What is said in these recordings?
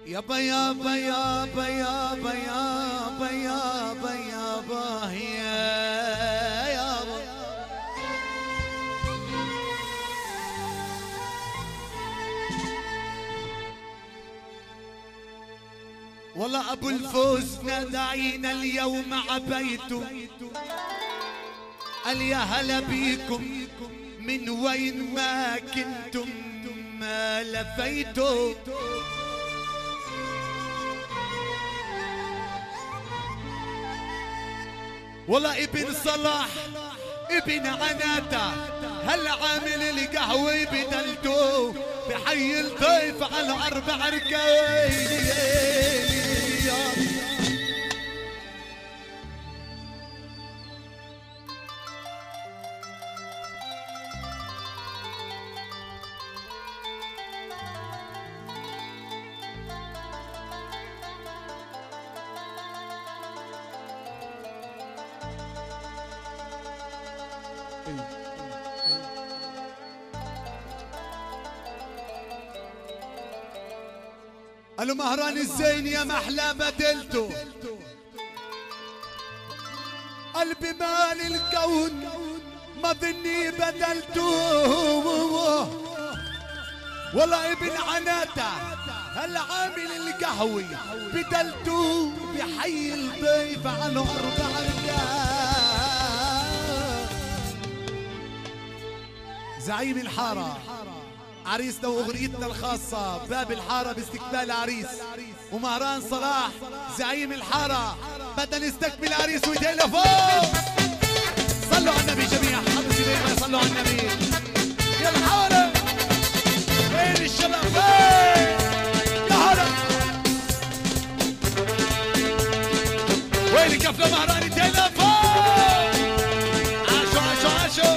يابا يابا يابا يابا يابا يابا يابا يابا والله ابو الفوز نادعينا اليوم عبيتم قال يا هلا بيكم من وين ما كنتم ما لفيتوا والله ابن صلاح ابن عناته هل عامل القهوة بدلته بحي الضيف على 4 ركاوي. قالوا مهران الزين يا محلى بدلته قلبي مال الكون ما ظني بدلته والله ابن عناته هل عامل القهوي بدلته بحي الضيف على 4 رجال. زعيم الحارة عريسنا واغنيتنا الخاصة باب الحارة باستقبال عريس ومهران صلاح زعيم الحارة. بدنا نستقبل العريس وايدينا فوق. صلوا على النبي جميعا حبيبي بينا صلوا على النبي. يا الحارة وين الشباب وين يا هلا وين كفلة مهران ايدينا فوق. عاشوا عاشوا عاشوا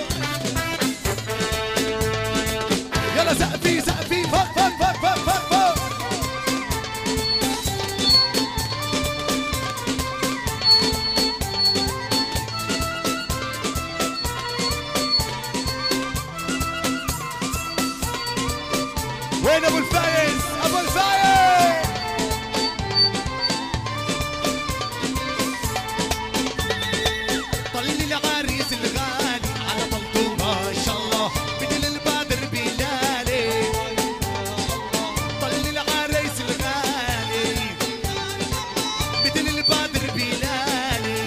يلا سقفي سقفي فوق فوق فوق فوق فوق فوق. وين ابو الفايز ابو الفايز. طلي العريس الغالي على طلته ما شاء الله بدل البدر بلالي. طلي العريس الغالي بدل البدر بلالي.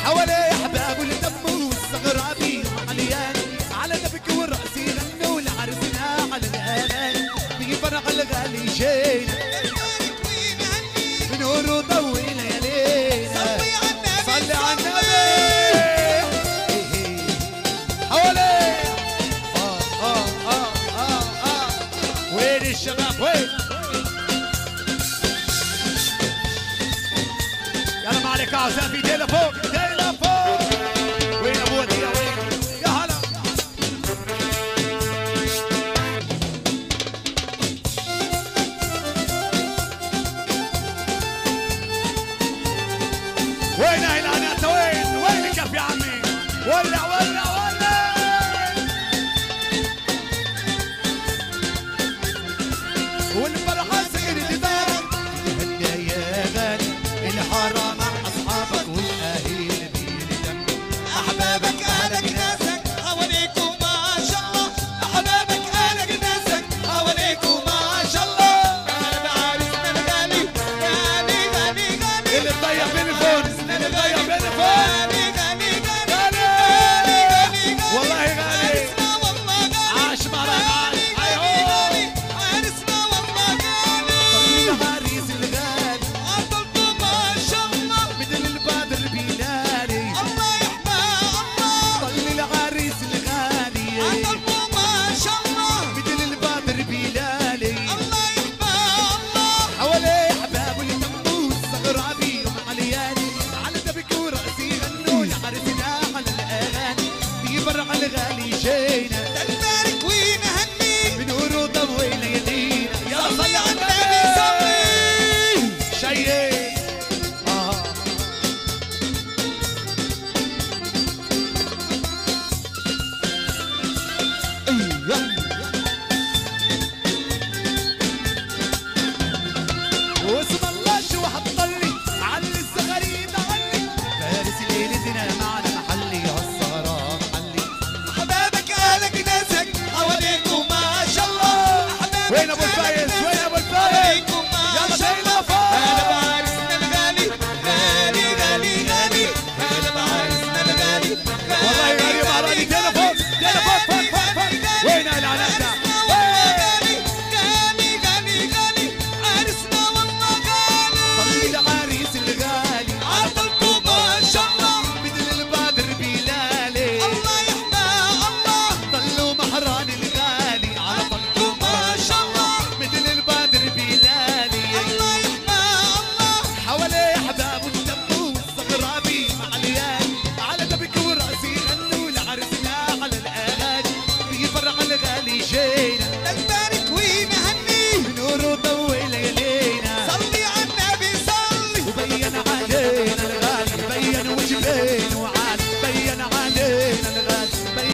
حوالي احباب الدم والصغر عبيد مليان على نبك وراسي غنوا لعرسنا على الآلات بيفرح الغالي جينا بنور وضوي ليالينا. صلي على النبي حوالي وين الشباب وين يلا ما عليك عزافي ايدينا فوق ايدينا فوق. وين ابو وديع وين يا هلا وين اهل عناته وين وينك يا عمي ولع ولع ولع. والفرحه سكر دماغك هدى يا غالي الحاره مع اصحابك والاهل بيلدم احبابك اهلك ناسك حواليكم ما شاء الله. احبابك اهلك ناسك حواليكم ما شاء الله. انا عريسنا الغالي غالي غالي غالي اللي تضيع بين الفون اللي تضيع بين الفون غالي غالي غالي والله غالي عاش مرة عاش ايوه عرسنا والله غالي وين ابو الفايز